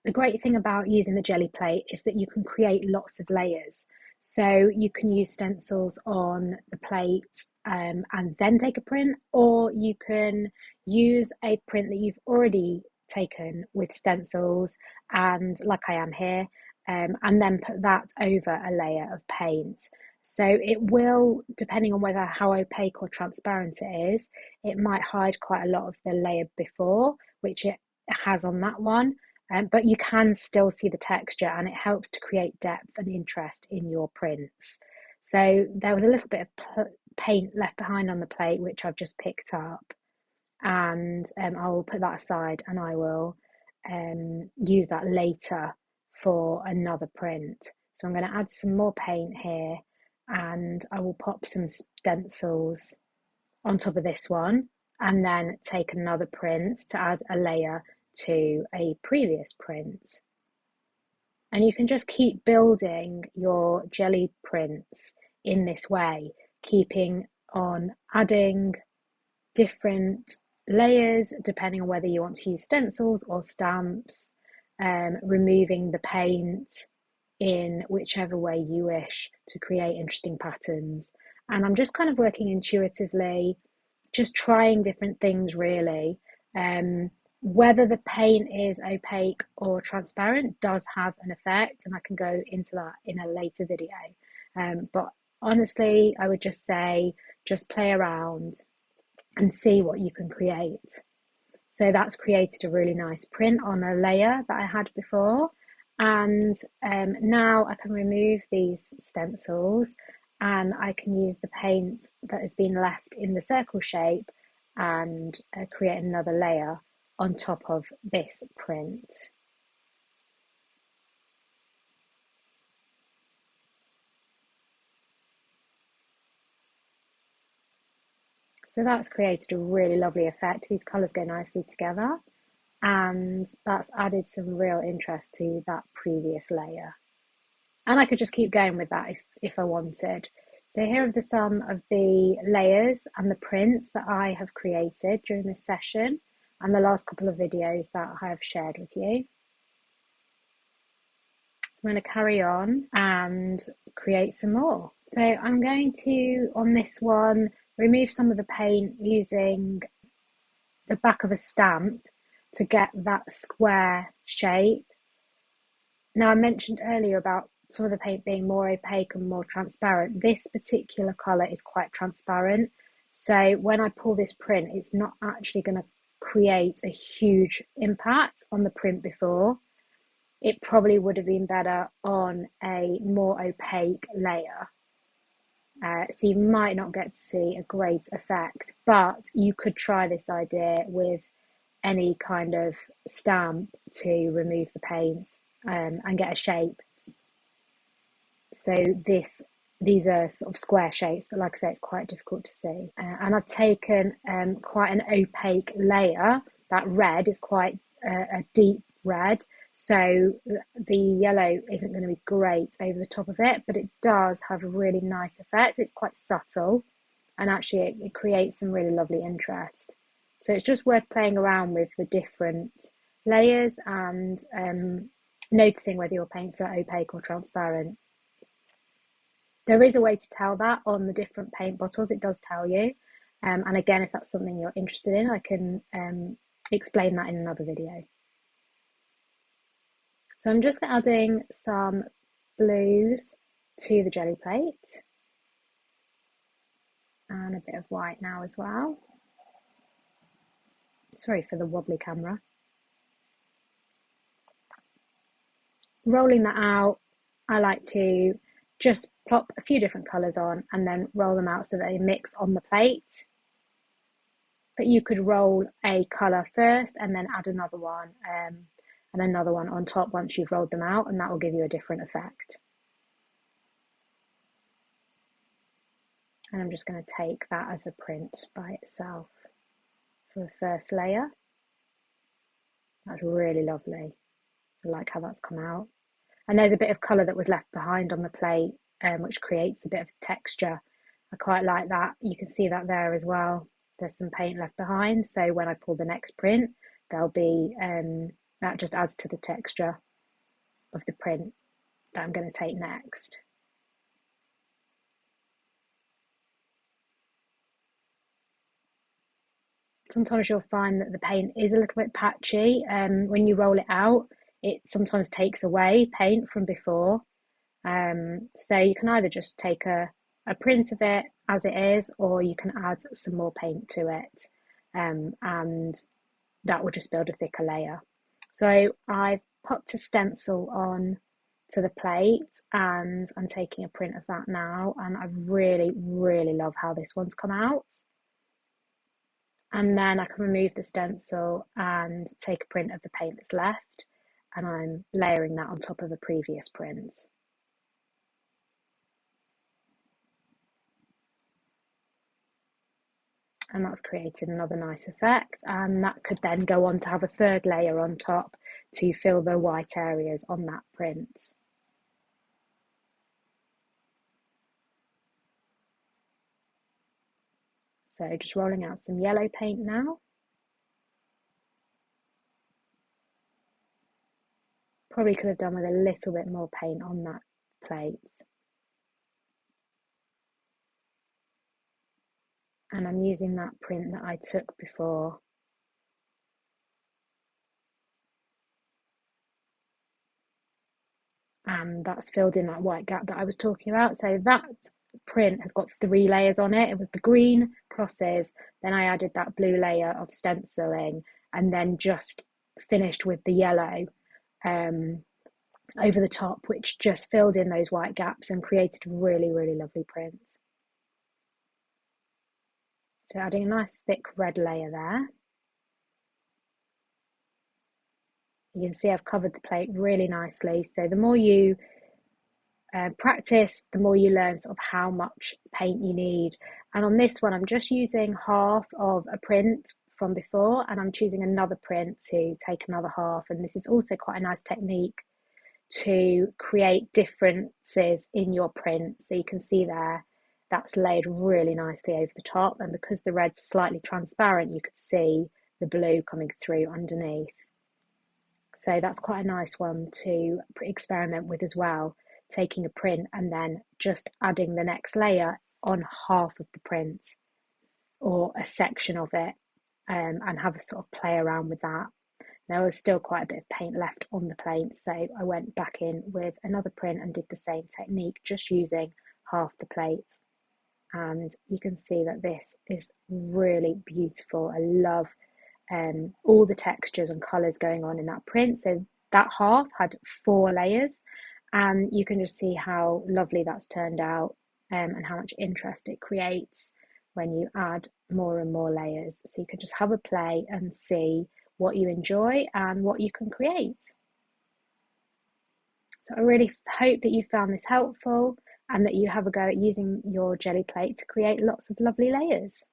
The great thing about using the Gelli plate is that you can create lots of layers. So you can use stencils on the plate and then take a print, or you can use a print that you've already taken with stencils, and like I am here, and then put that over a layer of paint. So it will, depending on whether how opaque or transparent it is, it might hide quite a lot of the layer before, which it has on that one. But you can still see the texture, and it helps to create depth and interest in your prints. So there was a little bit of paint left behind on the plate, which I've just picked up, and I will put that aside, and I will use that later for another print. So I'm going to add some more paint here, and I will pop some stencils on top of this one, and then take another print to add a layer to a previous print. And you can just keep building your Gelli prints in this way, keeping on adding different layers depending on whether you want to use stencils or stamps, removing the paint in whichever way you wish to create interesting patterns. And I'm just kind of working intuitively, just trying different things really. Whether the paint is opaque or transparent does have an effect, and I can go into that in a later video. But honestly, I would just say, just play around and see what you can create. So that's created a really nice print on a layer that I had before. And now I can remove these stencils, and I can use the paint that has been left in the circle shape and create another layer on top of this print. So that's created a really lovely effect. These colours go nicely together, and that's added some real interest to that previous layer. And I could just keep going with that if I wanted. So here are some of the layers and the prints that I have created during this session and the last couple of videos that I have shared with you. So I'm going to carry on and create some more. So I'm going to, on this one, remove some of the paint using the back of a stamp to get that square shape. Now, I mentioned earlier about some of the paint being more opaque and more transparent. This particular colour is quite transparent. So when I pull this print, it's not actually going to create a huge impact on the print before. It probably would have been better on a more opaque layer. So you might not get to see a great effect, but you could try this idea with any kind of stamp to remove the paint and get a shape. So these are sort of square shapes, but like I say, it's quite difficult to see. And I've taken quite an opaque layer. That red is quite a deep red, so the yellow isn't going to be great over the top of it, but it does have a really nice effect. It's quite subtle, and actually it creates some really lovely interest. So it's just worth playing around with the different layers and noticing whether your paints are opaque or transparent. There is a way to tell that on the different paint bottles. It does tell you. And again, if that's something you're interested in, I can explain that in another video. So I'm just adding some blues to the Gelli plate. And a bit of white now as well. Sorry for the wobbly camera. Rolling that out, I like to just plop a few different colours on and then roll them out so that they mix on the plate. But you could roll a colour first and then add another one and another one on top once you've rolled them out, and that will give you a different effect. And I'm just going to take that as a print by itself for the first layer. That's really lovely. I like how that's come out. And there's a bit of colour that was left behind on the plate, which creates a bit of texture. I quite like that. You can see that there as well. There's some paint left behind, so when I pull the next print, there'll be a That just adds to the texture of the print that I'm going to take next. Sometimes you'll find that the paint is a little bit patchy. When you roll it out, it sometimes takes away paint from before. So you can either just take a print of it as it is, or you can add some more paint to it, and that will just build a thicker layer. So I've popped a stencil on to the plate and I'm taking a print of that now, and I really, really love how this one's come out. And then I can remove the stencil and take a print of the paint that's left, and I'm layering that on top of a previous print. And that's created another nice effect, and that could then go on to have a third layer on top to fill the white areas on that print. So just rolling out some yellow paint now. Probably could have done with a little bit more paint on that plate. And I'm using that print that I took before. And that's filled in that white gap that I was talking about. So that print has got 3 layers on it. It was the green crosses, then I added that blue layer of stenciling, and then just finished with the yellow over the top, which just filled in those white gaps and created a really, really lovely print. So adding a nice thick red layer there. You can see I've covered the plate really nicely. So the more you practice, the more you learn sort of how much paint you need. And on this one, I'm just using half of a print from before, and I'm choosing another print to take another half. And this is also quite a nice technique to create differences in your print. So you can see there, that's laid really nicely over the top. And because the red's slightly transparent, you could see the blue coming through underneath. So that's quite a nice one to experiment with as well, taking a print and then just adding the next layer on half of the print or a section of it, and have a sort of play around with that. There was still quite a bit of paint left on the plate, so I went back in with another print and did the same technique, just using half the plate. And you can see that this is really beautiful. I love all the textures and colours going on in that print. So that half had 4 layers, and you can just see how lovely that's turned out, and how much interest it creates when you add more and more layers. So you can just have a play and see what you enjoy and what you can create. So I really hope that you found this helpful and that you have a go at using your Gelli plate to create lots of lovely layers.